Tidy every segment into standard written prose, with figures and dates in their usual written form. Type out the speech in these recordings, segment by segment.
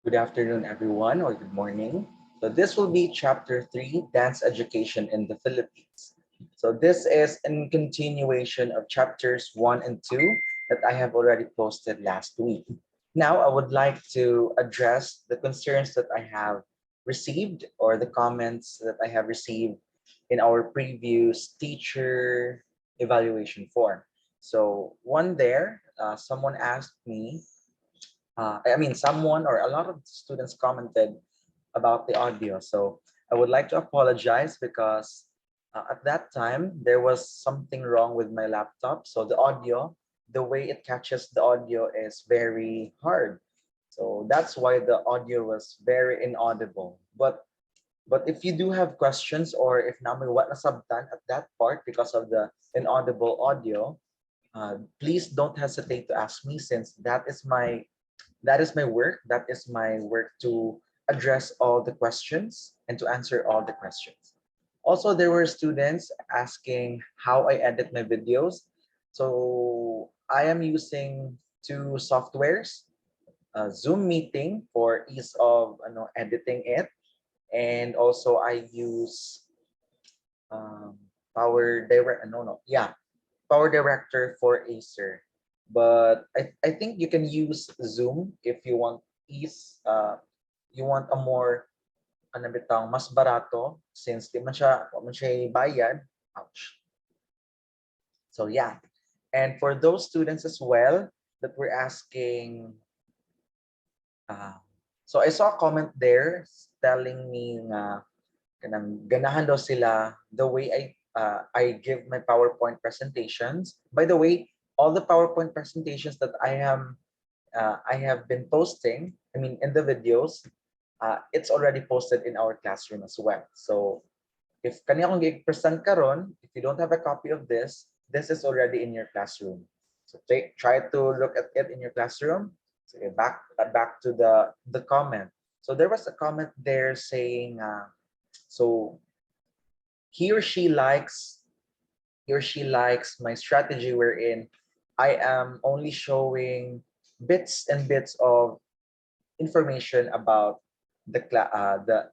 Good afternoon, everyone, or good morning. So this will be chapter 3, Dance Education in the Philippines. So this is in continuation of chapters 1 and 2 that I have already posted last week. Now, I would like to address the concerns that I have received or the comments that I have received in our previous teacher evaluation form. So one there, someone asked me someone or a lot of students commented about the audio. So I would like to apologize because at that time, there was something wrong with my laptop. So the audio, the way it catches the audio is very hard. So that's why the audio was very inaudible. But if you do have questions or if namin what nasabtan at that part because of the inaudible audio, please don't hesitate to ask me since that is my work. That is my work to address all the questions and to answer all the questions. Also, there were students asking how I edit my videos. So I am using two softwares, Zoom Meeting for ease of editing it, and also I use um, Power Direct. No, no, yeah, Power Director for Acer. But I think you can use Zoom if you want ease, you want a more ano bitang mas barato since di man siya bayad. Ouch. So yeah. And for those students as well that were asking, uh, so I saw a comment there telling me na kanang ganahan daw sila the way I give my PowerPoint presentations. By the way, all the PowerPoint presentations that I have been posting, I mean in the videos, it's already posted in our classroom as well. So if kanya kong present karon, if you don't have a copy of this is already in your classroom. So try to look at it in your classroom. So back to the comment. So there was a comment there saying, so he or she likes my strategy wherein I am only showing bits and bits of information about the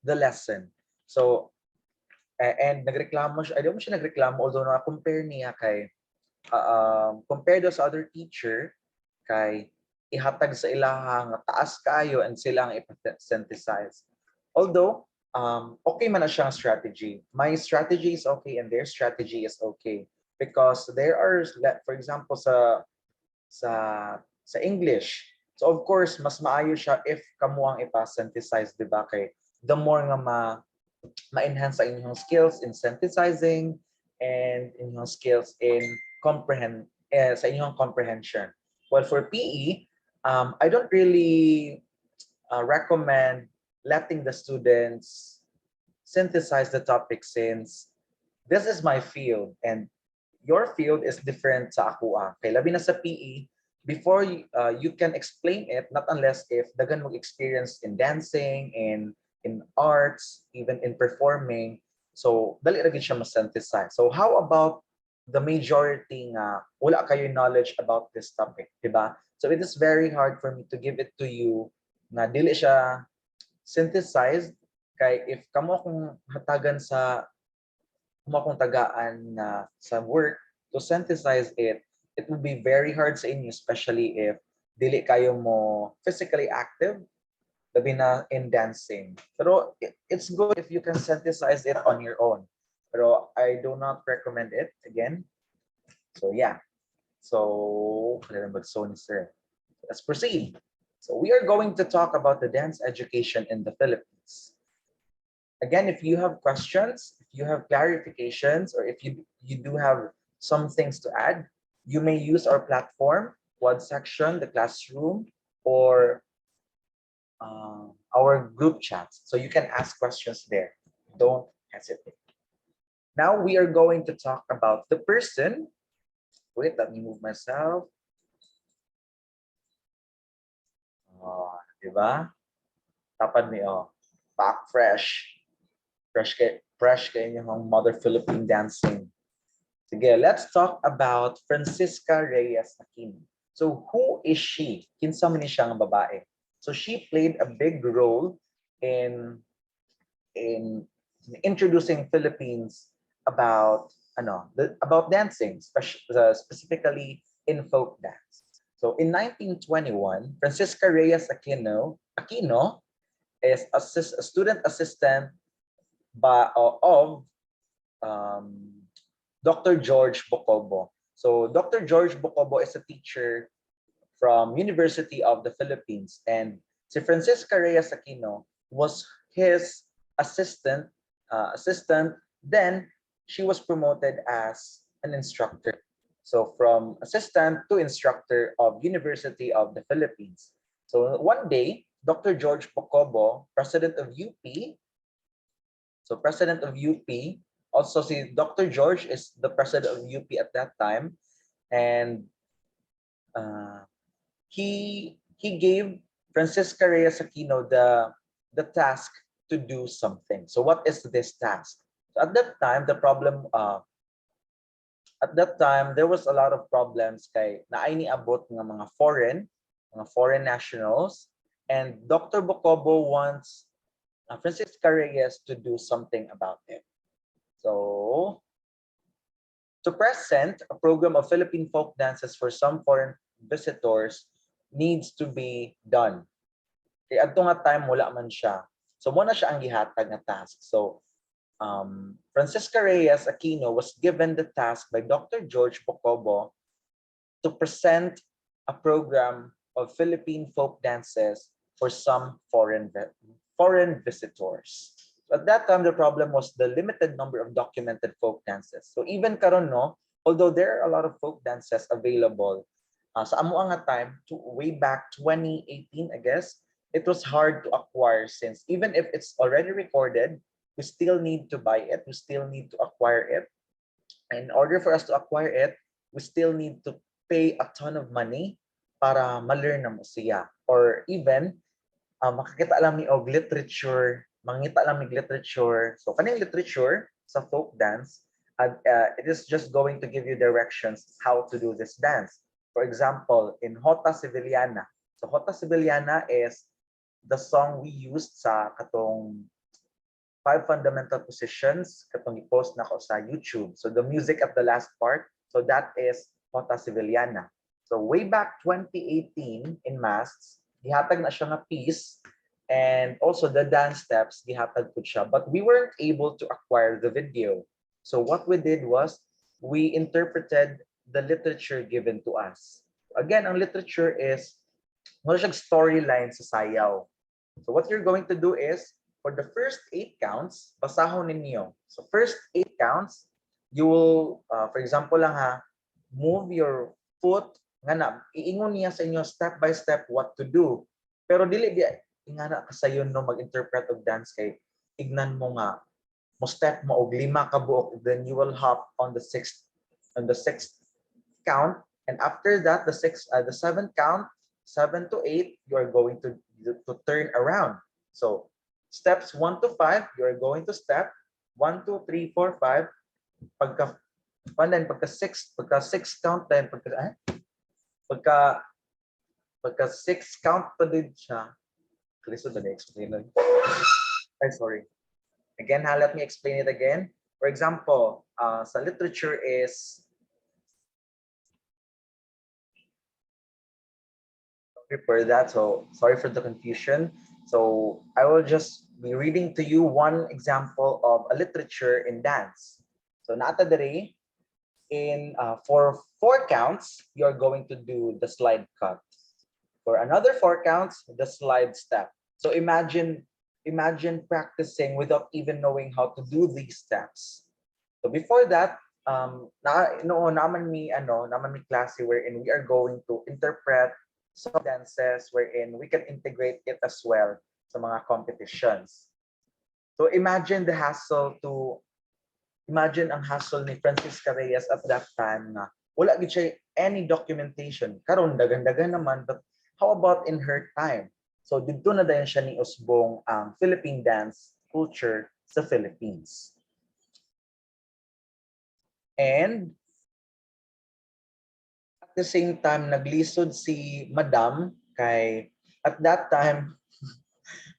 lesson. So and nagreklamo siya, I don't siya nagreklamo although na-compare niya kay compared sa other teacher kay ihatag sa ilahang taas kayo and silang i-synthesize. Although okay man na siyang strategy. My strategy is okay and their strategy is okay because there are, for example, sa sa English. So of course, mas maayo siya if kamuang ipa-synthesize, di ba? Kay the more nga ma-enhance sa inyong skills in synthesizing and inyong skills in sa inyong comprehension. Well, for PE, I don't really recommend letting the students synthesize the topic since this is my field and your field is different sa ako. Kay labi na sa PE, before you can explain it, not unless if dagan mong experience in dancing, in arts, even in performing. So, dali ra gid siya ma-synthesize. So, how about the majority nga wala kayo knowledge about this topic, di ba? So, it is very hard for me to give it to you na dili siya synthesized kay if kamo akong hatagan sa kamo akong tagaan na sa work to synthesize it, it will be very hard sa inyo, especially if dili kayo mo physically active, labi na in dancing. Pero it's good if you can synthesize it on your own. Pero I do not recommend it again. So yeah. So, let's proceed. So we are going to talk about the dance education in the Philippines. Again, if you have questions, if you have clarifications, or if you do have some things to add, you may use our platform, Quad section, the classroom, or our group chats. So you can ask questions there. Don't hesitate. Now we are going to talk about the person. Wait, let me move myself. Oh, diba? Tapad ni back fresh. Fresh kay yung Mother Philippine dancing. Sige, let's talk about Francisca Reyes Aquino. So who is she? Kinsa man ni siya nga babae? So she played a big role in in introducing Philippines about about dancing, specifically in folk dance. So in 1921, Francisca Reyes Aquino is a student assistant of um, Dr. George Bocobo. So Dr. George Bocobo is a teacher from University of the Philippines, and si Francisca Reyes Aquino was his assistant. Then she was promoted as an instructor. So from assistant to instructor of University of the Philippines. So one day, Dr. George Bocobo, president of UP, so president of UP, also si Dr. George is the president of UP at that time, and uh, he gave Francisca Reyes Aquino the task to do something. So what is this task? So at that time there was a lot of problems kay naay niabot ng mga foreign nationals, and Dr. Bocobo wants Francisca Reyes to do something about it. So to present a program of Philippine folk dances for some foreign visitors needs to be done. Kaya adto nga time wala man siya. So mo na siya ang gihatag nga task. So Francisca Reyes Aquino was given the task by Dr. George Bocobo to present a program of Philippine folk dances for some foreign visitors. So at that time, the problem was the limited number of documented folk dances. So even karon no, although there are a lot of folk dances available, sa amo nga time, way back 2018, I guess, it was hard to acquire since even if it's already recorded, we still need to buy it, we still need to acquire it. And in order for us to acquire it, we still need to pay a ton of money para ma-learn na mo siya. Or even, makakita lang ni og literature, mangita lang ni literature. So kaning literature sa folk dance, it is just going to give you directions how to do this dance. For example, in Jota Sevillana. So Jota Sevillana is the song we used sa katong 5 fundamental positions katong i-post na ko sa YouTube. So the music at the last part, so that is Jota Sevillana. So way back 2018 in masks, gihatag na siya nga piece, and also the dance steps gihatag po siya, but we weren't able to acquire the video. So what we did was we interpreted the literature given to us. Again, ang literature is wala siyang storyline sa sayaw. So what you're going to do is for the first 8 counts, basahon ninyo. So first 8 counts, you will, for example lang ha, move your foot, nga na, iingon niya sa inyo step by step what to do. Pero dili di, nga na kasayon no, mag-interpret of dance kay, ignan mo nga, mo step mo og 5 ka buok, then you will hop on the sixth count, and after that, the 7th count, 7 to 8, you are going to turn around. So steps 1 to 5, you are going to step 1, 2, 3, 4, 5. Pagka 6 count then pagka 6 count pa din siya. Listen to me explain. Sorry. Again, let me explain it again. For example, sa literature is for that, so sorry for the confusion. So I will just be reading to you one example of a literature in dance. So nata dere in for 4 counts, you're going to do the slide cut. For another 4 counts, the slide step. So imagine practicing without even knowing how to do these steps. So before that, naman mi klase wherein we are going to interpret some dances wherein we can integrate it as well sa mga competitions. So imagine ang hassle ni Francisca Reyes at that time na wala gid siya any documentation. Karon dagan-dagan naman, but how about in her time? So dito na dayon siya ni usbong ang Philippine dance culture sa Philippines. And at the same time, naglisod si Madam kay At that time,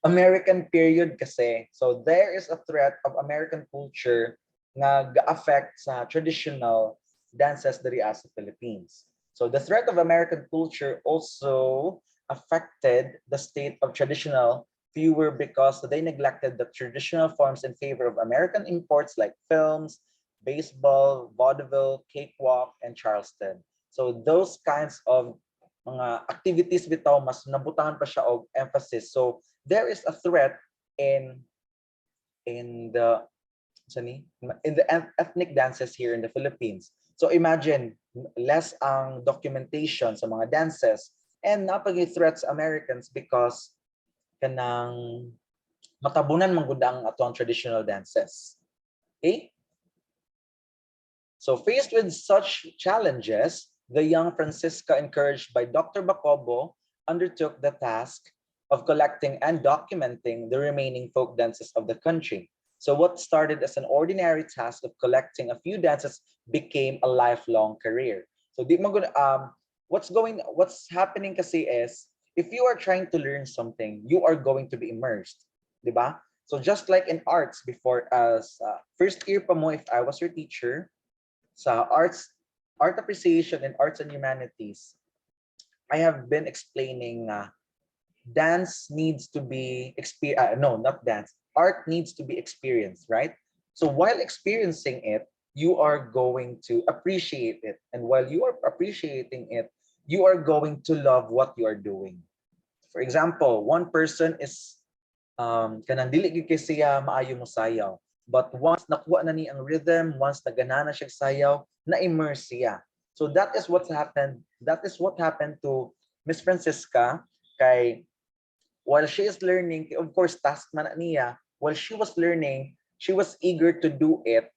American period kasi. So there is a threat of American culture nga ga-affect sa traditional dances diri sa Philippines. So the threat of American culture also affected the state of traditional viewer because they neglected the traditional forms in favor of American imports like films, baseball, vaudeville, cakewalk, and Charleston. So those kinds of mga activities bitaw mas nabutangan pa siya og emphasis. So there is a threat in in the in the ethnic dances here in the Philippines. So imagine less ang documentation sa mga dances and napagi threats Americans because kanang matabunan man gud ang atong traditional dances. Okay? So faced with such challenges, the young Francisca, encouraged by Dr. Bacobo, undertook the task of collecting and documenting the remaining folk dances of the country. So what started as an ordinary task of collecting a few dances became a lifelong career. So di mo what's happening kasi is if you are trying to learn something, you are going to be immersed, di ba? So just like in arts before as first year pa mo if I was your teacher, sa art appreciation in arts and humanities, I have been explaining dance needs to be no, not dance. Art needs to be experienced, right? So while experiencing it, you are going to appreciate it. And while you are appreciating it, you are going to love what you are doing. For example, one person is kanang dili gyud kay siya maayo mo sayaw. But once nakuha na ni ang rhythm, once nagana na siya sayaw, na-immerse siya. So that is what happened. That is what happened to Miss Francisca kay while she is learning, of course, task man niya, while she was learning, she was eager to do it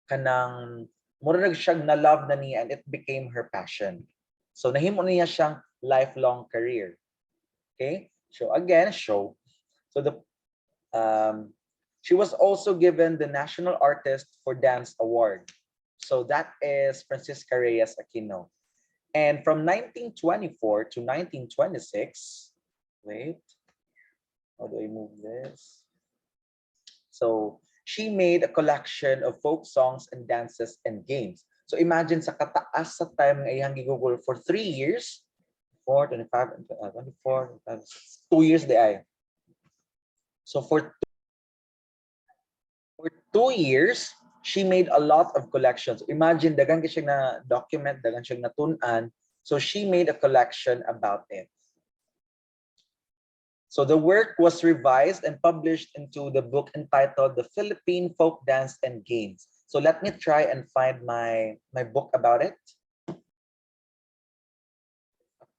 kanang murag siyang na love na niya and it became her passion. So nahimo niya siyang lifelong career. Okay? So again, show. So she was also given the National Artist for Dance Award. So that is Francisca Reyes Aquino. And from 1924 to 1926, wait, how do I move this? So she made a collection of folk songs and dances and games. So imagine sa kataas sa time nga iyang gigugol for 3 years, 4, 25, 24, 2 years di ay. So for 2 years, she made a lot of collections. Imagine, dagan siya na document, dagan siya na tunan. So she made a collection about it. So the work was revised and published into the book entitled The Philippine Folk Dance and Games. So let me try and find my book about it.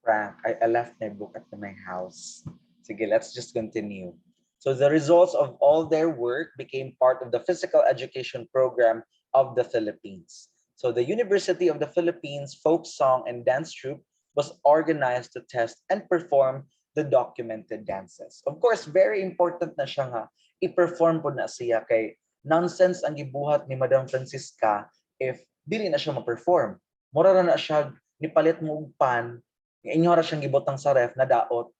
Frank, I left my book at my house. Sige, let's just continue. So the results of all their work became part of the physical education program of the Philippines. So the University of the Philippines Folk Song and Dance Troupe was organized to test and perform the documented dances. Of course, very important na siya nga, i-perform po na siya kay nonsense ang gibuhat ni Madam Francisca if dili na siya ma-perform. Mura na siya, nipalit mo og pan, inyo ra siyang gibutang sa ref na daot,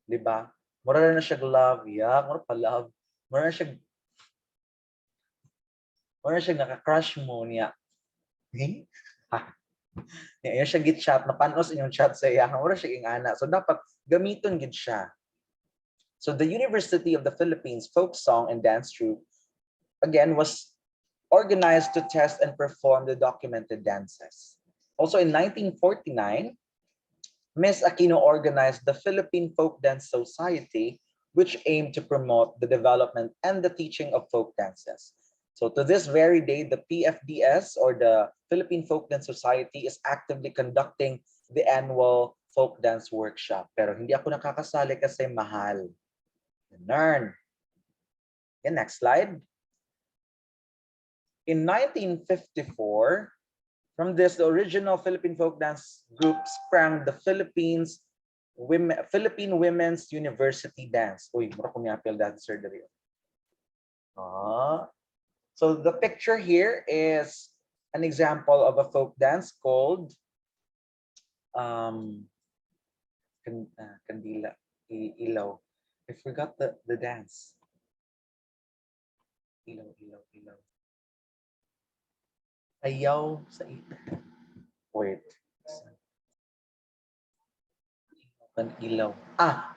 di ba? Mura na siya love, yeah, mura pa love. Mura na siya naka-crush mo niya. Eh? Niya siya git chat, napanos inyong chat sa iya, mura siya ingana. So dapat gamiton gid siya. So the University of the Philippines Folk Song and Dance Troupe again was organized to test and perform the documented dances. Also in 1949, Ms. Aquino organized the Philippine Folk Dance Society, which aimed to promote the development and the teaching of folk dances. So to this very day, the PFDS or the Philippine Folk Dance Society is actively conducting the annual folk dance workshop. Pero hindi ako nakakasali kasi mahal. Learn. Okay, next slide. In 1954, from this, the original Philippine folk dance group sprang the Philippine Women's University Dance. Uy, mura ko niya appeal dancer dali. So the picture here is an example of a folk dance called Kandila. Ilaw. I forgot the dance. Ilaw, ilaw, ilaw. Ayaw sa wait. Ilaw.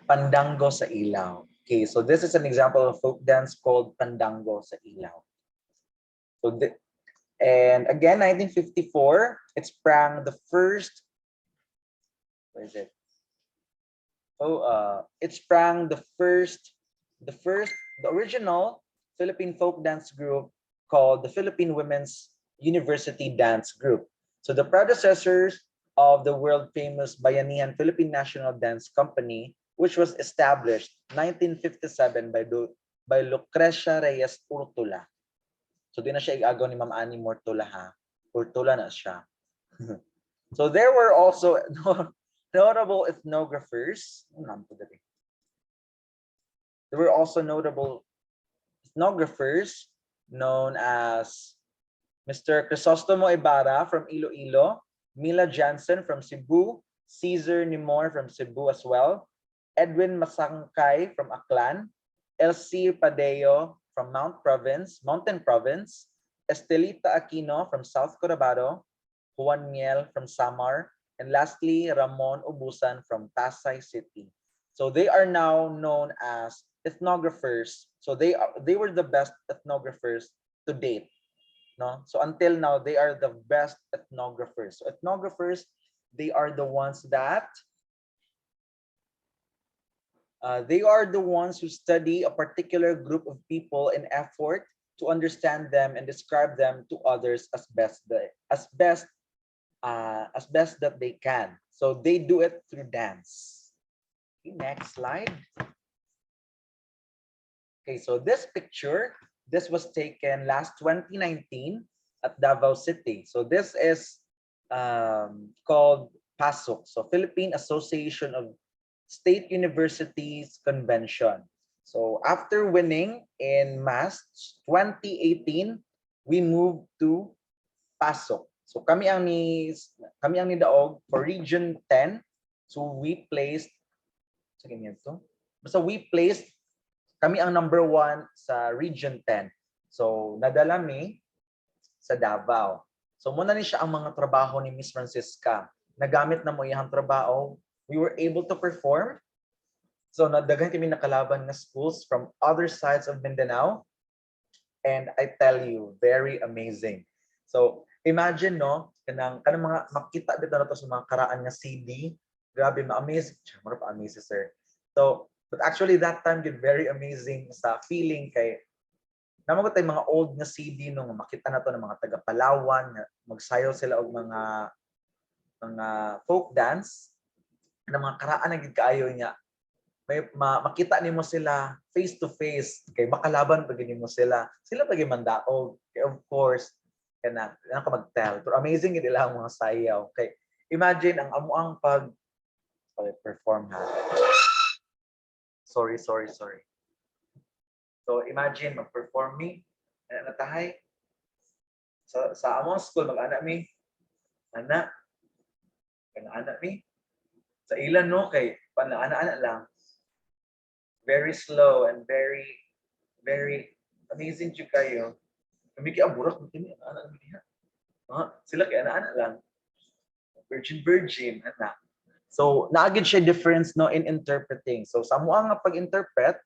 Pandango sa ilaw. Okay, so this is an example of folk dance called Pandango sa ilaw. So and again, 1954, it sprang the first, what is it? It sprang the original Philippine folk dance group called the Philippine Women's University Dance Group. So the predecessors of the world famous Bayanihan Philippine National Dance Company, which was established 1957 by Lucrecia Reyes Urtula. So di na siya igagaw ni Ma'am Annie Mortula ha. Urtula na siya. So there were also notable ethnographers. There were also notable ethnographers known as Mr. Crisostomo Ibarra from Iloilo, Mila Jansen from Cebu, Cesar Nimor from Cebu as well, Edwin Masangkay from Aklan, Elsie Padeo from Mountain Province, Estelita Aquino from South Cotabato, Juan Miel from Samar, and lastly, Ramon Ubusan from Pasay City. So they are now known as ethnographers. So they were the best ethnographers to date. No? So until now, they are the best ethnographers. So ethnographers, they are the ones who study a particular group of people in effort to understand them and describe them to others as best that they can. So they do it through dance. Okay, next slide. Okay, so this was taken last 2019 at Davao City. So this is called Paso, so Philippine Association of State Universities Convention. So after winning in March 2018, we moved to Paso. So kami ang ni Daog for Region 10. So we placed kami ang number 1 sa Region 10. So nadala mi sa Davao. So muna ni siya ang mga trabaho ni Miss Francisca. Nagamit na mo iyang trabaho. We were able to perform. So nadagan kami nakalaban na schools from other sides of Mindanao. And I tell you, very amazing. So imagine no, kanang mga makita dito na to sa mga karaan nga CD. Grabe, ma-amaze. Mura pa amaze sir. So, but actually that time did very amazing sa feeling kay naman ko tayo mga old nga CD nung makita na to ng mga taga Palawan, magsayaw sila og mga folk dance ng mga karaan nga gid-kaayo niya. May makita nimo sila face to face kay makalaban pag nimo sila pa gyud mandaog kay of course kana ka mag-tell pero amazing gid ila ang mga sayaw kay imagine ang amuang pag perform ha. Sorry. So imagine mag-perform me natahay sa among school mag-ana mi ana mi sa ilan no kay pana-ana lang very slow and very amazing jud kayo kami kay aburak mo kini ana mi diha sila kay ana lang virgin ana so naagid siya difference no in interpreting so sa amuang nga pag-interpret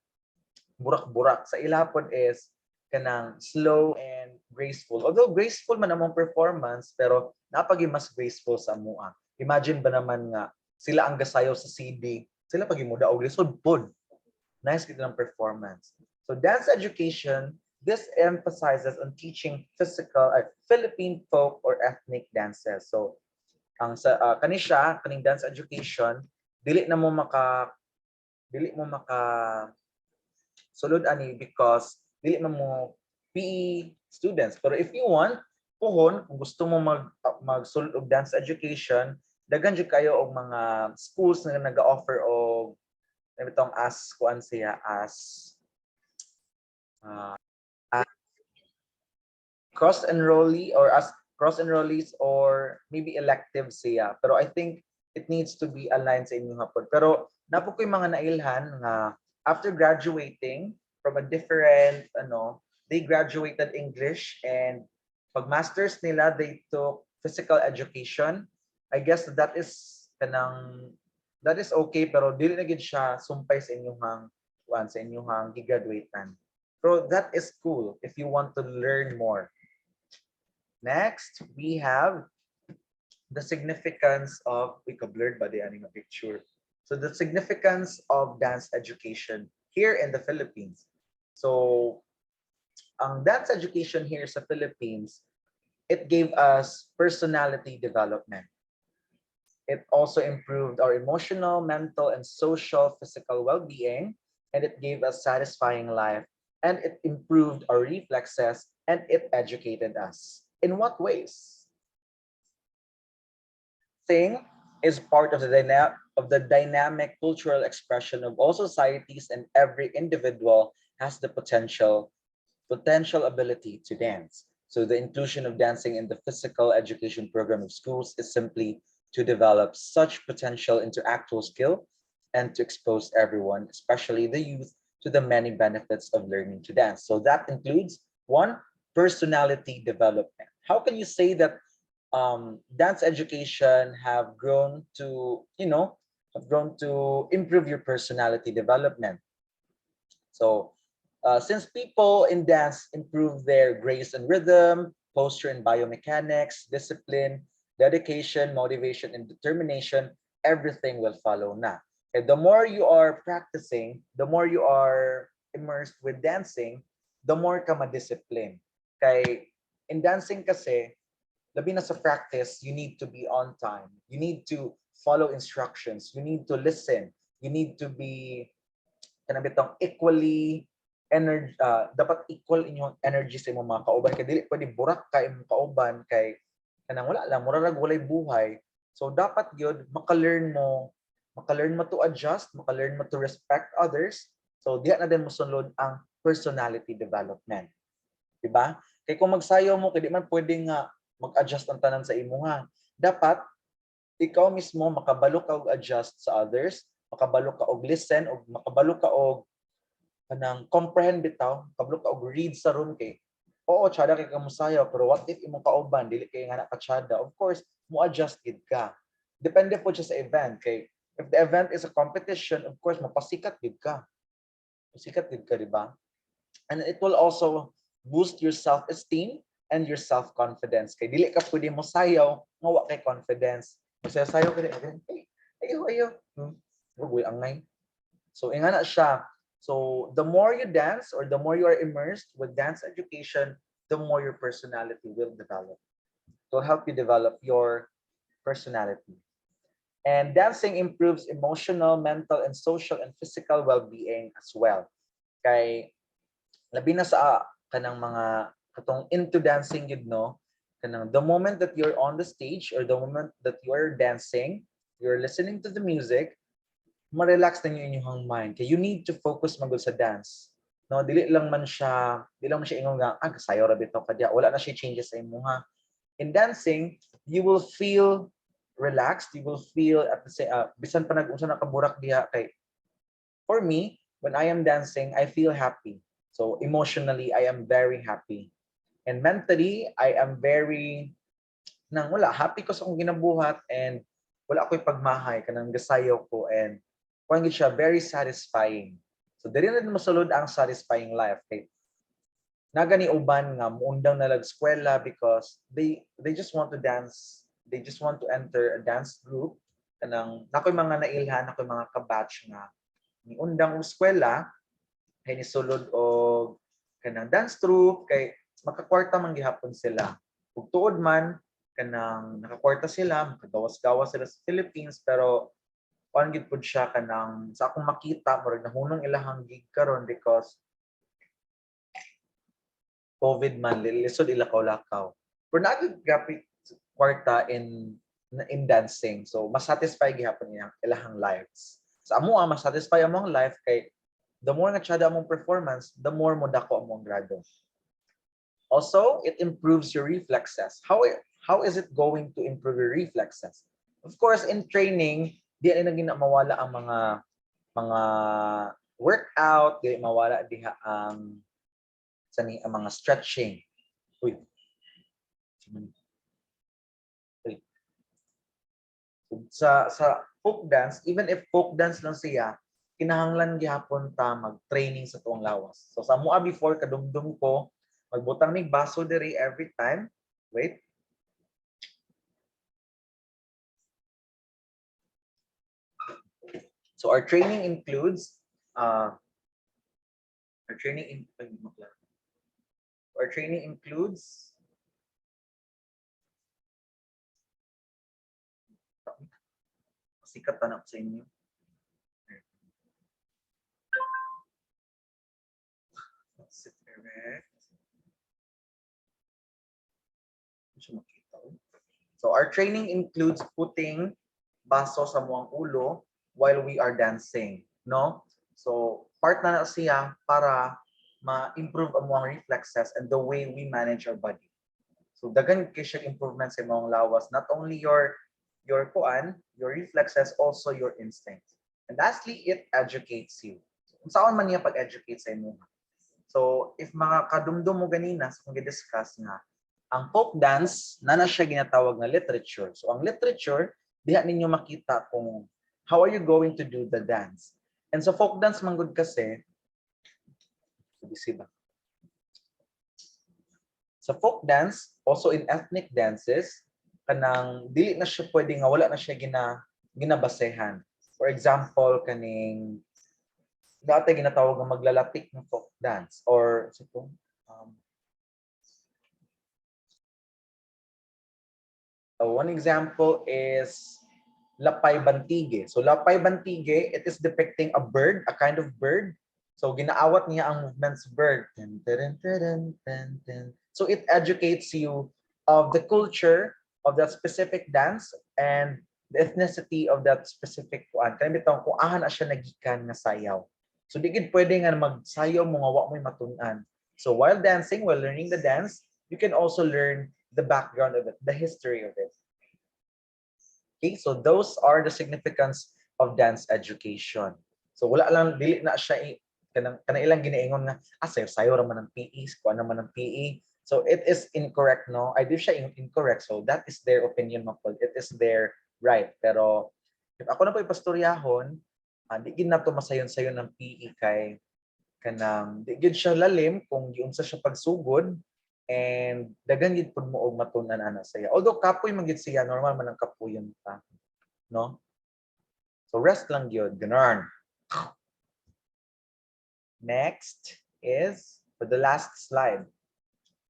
burak-burak sa ilapon is kanang slow and graceful. Although graceful man among performance, pero napagi mas graceful sa amuang. Imagine ba naman nga sila ang gasayaw sa CD, sila pagi mo daog lisod pod. Nice gid ang performance. So dance education, this emphasizes on teaching Philippine folk or ethnic dances. So ang kaning dance education dili mo maka sulod ani because dili man mo PE students pero if you want puhon kung gusto mo magsulod og dance education daghan jud kayo og mga schools na naga-offer og itong as cross enrollees or maybe elective siya pero I think it needs to be aligned sa inyong hapon pero napo ko yung mga nailhan nga after graduating from a different they graduated English, and pag masters nila they took physical education. I guess that is okay, pero dili na gid siya sumpay sa inyong gigraduatean. So that is cool if you want to learn more. Next, we have the significance of blurred ba di aning picture. So the significance of dance education here in the Philippines. So ang dance education here sa Philippines, it gave us personality development. It also improved our emotional, mental, and social, physical well-being, and it gave us satisfying life, and it improved our reflexes, and it educated us. In what ways? Thing is part of the dynamic cultural expression of all societies, and every individual has the potential ability to dance. So the inclusion of dancing in the physical education program of schools is simply to develop such potential into actual skill and to expose everyone, especially the youth, to the many benefits of learning to dance. So that includes one, personality development. How can you say that dance education have grown to, improve your personality development? So since people in dance improve their grace and rhythm, posture and biomechanics, discipline, dedication, motivation, and determination, everything will follow na. Okay, the more you are practicing, the more you are immersed with dancing, the more ka ma-discipline. Kay in dancing kasi, labi na sa practice, you need to be on time. You need to follow instructions. You need to listen. You need to be kanang bitong equally energy, dapat equal inyong energy sa imong mga kauban, kay dili pwede burak ka imong kauban kay kanang wala lang murag walay buhay. So dapat gyud maka-learn mo to adjust, maka-learn mo to respect others. So diha na din mo sunod ang personality development, di ba? Kay kung magsayaw mo kay di man pwede nga mag-adjust ang tanan sa imo ha. Dapat ikaw mismo makabalo ka og adjust sa others, makabalo ka og listen, o makabalo ka og kanang comprehend bitaw, makabalo ka og read sa room kay oo tsada kay kamusayaw, pero what if imong kauban dili kay nga nakatsada? Of course mo adjust gid ka, depende po siya sa event. Kay if the event is a competition, of course mapasikat gid ka, di ba? And it will also boost your self-esteem and your self-confidence. Kay dili ka pwede mo sayaw nga wa kay confidence. Sayaw ka din, ayo. Uy, angay. So ingana siya. So the more you dance or the more you are immersed with dance education, the more your personality will develop. It will help you develop your personality. And dancing improves emotional, mental, and social and physical well-being as well. Kay labi na sa kanang mga katong into dancing gid no, kanang the moment that you're on the stage or the moment that you're dancing, you're listening to the music, ma-relax na yung inyong mind. Kay you need to focus magud sa dance. No, dili lang man siya ingon nga sayo ra bitaw kadya, wala na siya changes sa imuha. In dancing, you will feel relaxed, you will feel at the same bisan pa nag-unsa nakaburak diha kay for me, when I am dancing, I feel happy. So emotionally, I am very happy. And mentally, I am very happy ko sa akong ginabuhat, and wala ako'y pagmahay kanang gasayaw ko, and kuan gid siya very satisfying. So diri na mosulod ang satisfying life kay nagani uban nga muundang na lag eskwela because they just want to dance. They just want to enter a dance group. Kanang nakoy mga nailhan, nakoy mga kabatch nga ni undang eskwela kay ni sulod og kanang dance troupe kay makakwarta man gihapon sila. Ug tuod man kanang nakakwarta sila, makagawas-gawas sila sa Philippines, pero kuan gid pud siya kanang sa akong makita murag nahunong ilahang gig karon because COVID man lisod ilakaw-lakaw. Pero nagig graphic kwarta in dancing. So mas satisfy gihapon niya ilahang lives. Sa amo mas satisfy among life kay the more nga tsada among performance, the more mo dako among grado. Also, it improves your reflexes. How is it going to improve your reflexes? Of course, in training, di na mawala ang mga mga workout, di mawala diha ang ang mga stretching. Uy. Uy. Sa folk dance, even if folk dance lang siya, kinahanglan gihapon ta mag-training sa tuwang lawas. So sa mua before kadumdum ko, magbutang mig baso diri every time. Wait. So our training includes our training in our training includes sikat tanap sa inyo. Sit erect. So our training includes putting baso sa muang ulo while we are dancing, no? So part na siya para ma-improve ang muang reflexes and the way we manage our body. So dagan kay siya improvements sa muang lawas, not only your kuan, your reflexes, also your instincts. And lastly, it educates you. So, saan man niya pag-educate sa imo? So, if mga kadumdum mo ganina sa kung discuss nga, ang folk dance na siya ginatawag na literature. So, ang literature, diha ninyo makita kung how are you going to do the dance. And so, folk dance manggod kasi, sa folk dance, also in ethnic dances, kanang dili na siya pwede nga wala na siya ginabasehan. For example, kaning dati ginatawag nga maglalatik ng folk dance or one example is lapay bantige. So lapay bantige, it is depicting a bird, a kind of bird. So ginaawat niya ang movements bird. So it educates you of the culture of that specific dance and the ethnicity of that specific kuan. Kaya bitaw kung ahan na siya nagikan nga sayaw. So di gid pwede nga magsayaw mo nga wa mo'y matun-an. So while dancing, while learning the dance, you can also learn the background of it, the history of it. Okay, so those are the significance of dance education. So wala lang dili na siya kanang ilang ginaingon nga sayo ra man ng PE, kuan naman ng PE. So it is incorrect, no? I do siya incorrect. So that is their opinion, mapol. It is their right. Pero if ako na po ipastoryahon, di gid na to masayon-sayon ng PE kay kanang di gid siya lalim kung giunsa siya pagsugod and daghan gid pud mo og matun-an ana saya. Although kapoy man gid siya, normal man ang kapuyon ta, no? So rest lang gyud, ganon. Next is for the last slide.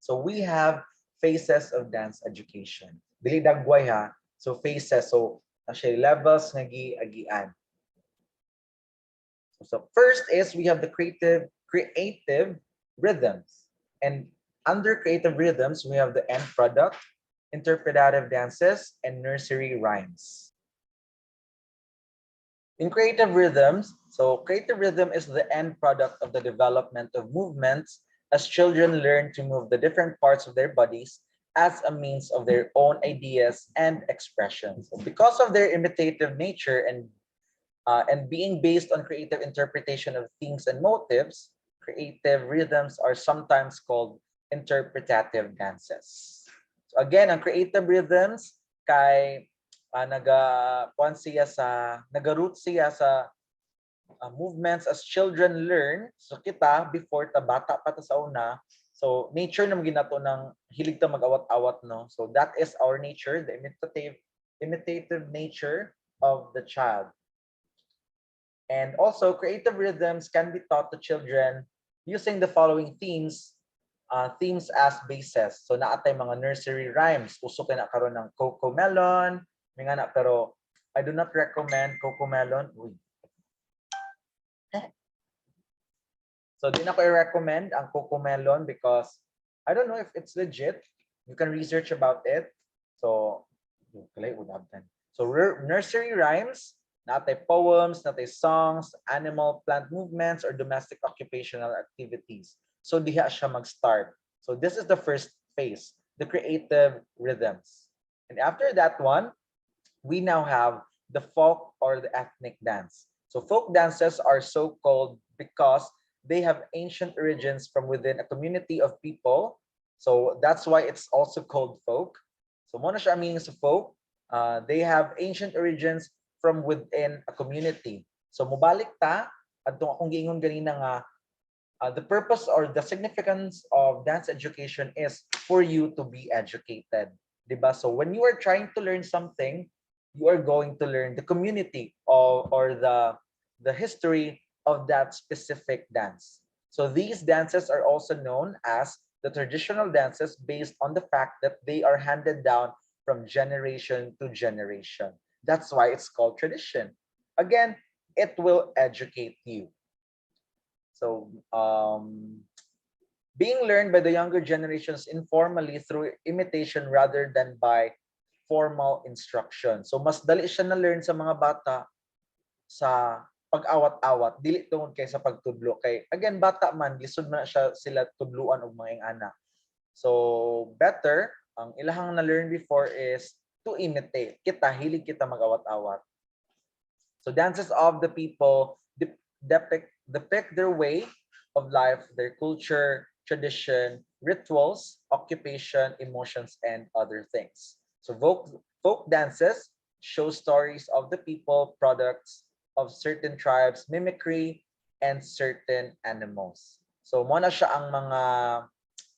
So we have phases of dance education. Dili dagway ha. So phases. So na siya levels nga giagian. So first is we have the creative rhythms. And under creative rhythms, we have the end product, interpretative dances, and nursery rhymes. In creative rhythms, so creative rhythm is the end product of the development of movements as children learn to move the different parts of their bodies as a means of their own ideas and expressions. So because of their imitative nature and being based on creative interpretation of themes and motives, creative rhythms are sometimes called interpretative dances. So again, ang creative rhythms kay nagaroot siya sa movements as children learn. So kita before ta bata pa ta sa una, so nature naman ginato ng hilig ta mag-awat-awat, no? So that is our nature, the imitative nature of the child. And also creative rhythms can be taught to children using the following themes as bases. So naatay mga nursery rhymes. Uso kay na karon ng Coco Melon, mga na, pero I do not recommend Coco Melon. Uy. So di na ko i-recommend ang Coco Melon because I don't know if it's legit. You can research about it. So nursery rhymes, natay poems, natay songs, animal plant movements, or domestic occupational activities. So diha siya mag-start. So this is the first phase, the creative rhythms. And after that one, we now have the folk or the ethnic dance. So folk dances are so called because they have ancient origins from within a community of people. So that's why it's also called folk. So mo na siya meaning sa folk. They have ancient origins from within a community. So mubalik ta adto akong giingon ganina nga the purpose or the significance of dance education is for you to be educated. Diba? So when you are trying to learn something, you are going to learn the community or the history of that specific dance. So these dances are also known as the traditional dances based on the fact that they are handed down from generation to generation. That's why it's called tradition. Again, it will educate you. So being learned by the younger generations informally through imitation rather than by formal instruction. So mas dali siya na learn sa mga bata sa pag-awat-awat, dili tungod kay sa pagtudlo kay again bata man lisod man siya sila tudluan og mga ana. So better ang ilahang na learn before is to imitate. Kita hilig kita mag-awat-awat. So dances of the people depict their way of life, their culture, tradition, rituals, occupation, emotions, and other things. So folk dances show stories of the people, products of certain tribes, mimicry, and certain animals. So mo na siya ang mga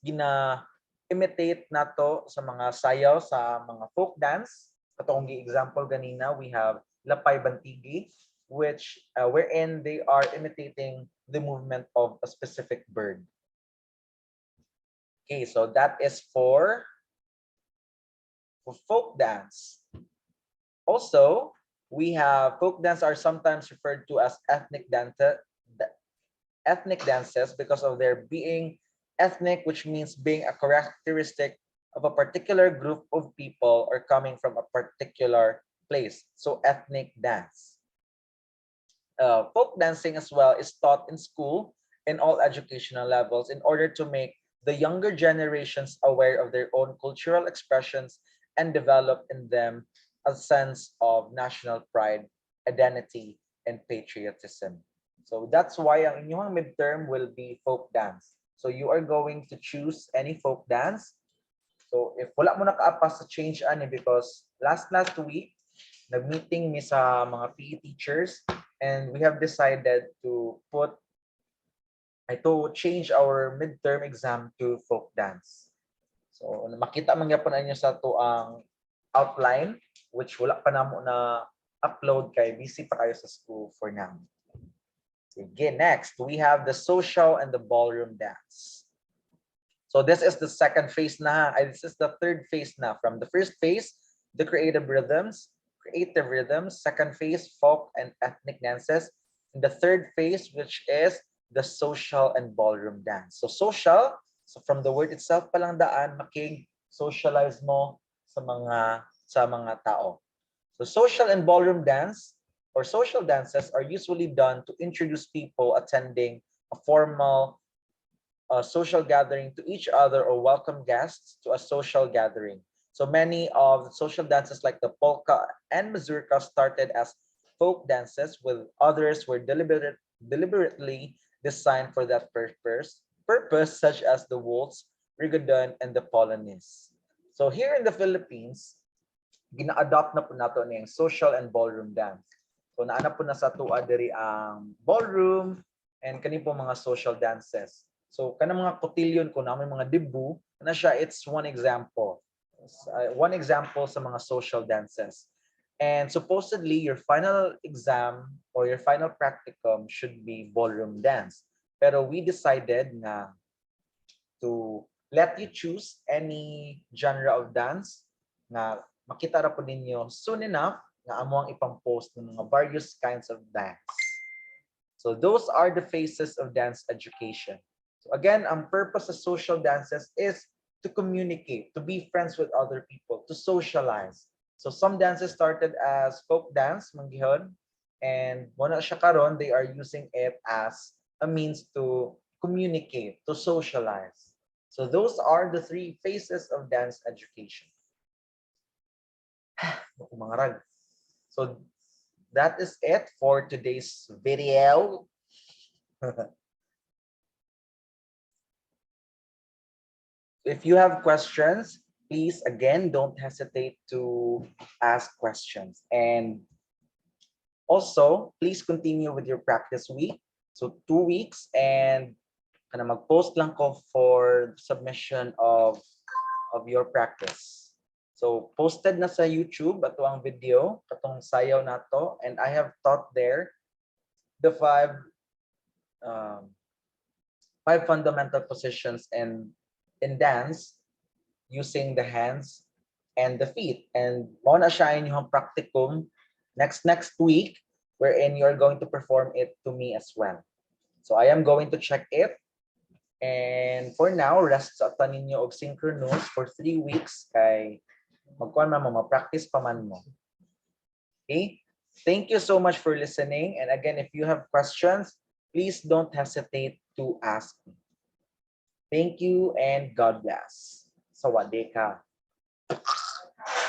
gina-imitate nato sa mga sayaw sa mga folk dance. Katong example ganina, we have Lapay Bantigi, which wherein they are imitating the movement of a specific bird. Okay, so that is for folk dance. Also, we have folk dance are sometimes referred to as ethnic dances because of their being ethnic, which means being a characteristic of a particular group of people or coming from a particular place. So ethnic dance. Folk dancing as well is taught in school in all educational levels in order to make the younger generations aware of their own cultural expressions and develop in them a sense of national pride, identity, and patriotism. So that's why ang inyong midterm will be folk dance. So you are going to choose any folk dance. So if wala mo nakaapas sa change ani because last week nag-meeting mi sa mga PE teachers and we have decided to change our midterm exam to folk dance. So makita man gyapon ninyo sa to ang outline which wala pa namo na upload kay busy pa kayo sa school for now. Again, next we have the social and the ballroom dance. So this is the second phase na. This is the third phase na. From the first phase, the creative rhythms. Second phase, folk and ethnic dances. And the third phase, which is the social and ballroom dance. So social, so from the word itself palang daan, makig-socialize mo sa mga tao. So social and ballroom dance or social dances are usually done to introduce people attending a formal social gathering to each other or welcome guests to a social gathering. So many of the social dances like the polka and mazurka started as folk dances, with others were deliberately designed for that purpose, such as the waltz, rigodon, and the polonaise. So here in the Philippines, gina-adopt na po nato niyang social and ballroom dance. So naana po na sa tuwa diri ang ballroom and kani po mga social dances. So kanang mga cotillion ko na may mga debu na siya, it's one example. One example sa mga social dances. And supposedly your final exam or your final practicum should be ballroom dance. Pero we decided na to let you choose any genre of dance na makita ra po ninyo soon enough na amo ang ipang-post ng mga various kinds of dance. So those are the phases of dance education. So again, ang purpose of social dances is to communicate, to be friends with other people, to socialize. So some dances started as folk dance, manggihon, and muna siya karon, they are using it as a means to communicate, to socialize. So those are the three phases of dance education. So that is it for today's video. If you have questions, please again don't hesitate to ask questions. And also, please continue with your practice week. So 2 weeks and kana mag-post lang ko for submission of your practice. So posted na sa YouTube ato ang video katong sayaw nato, and I have taught there the um, five fundamental positions in dance using the hands and the feet. And mo na siya inyong practicum next week, wherein you're going to perform it to me as well. So I am going to check it. And for now, rest sa tanin ninyo og synchronous for 3 weeks kay magkuhan man mo, ma-practice pa man mo. Okay? Thank you so much for listening. And again, if you have questions, please don't hesitate to ask me. Thank you and God bless. Sawadee ka.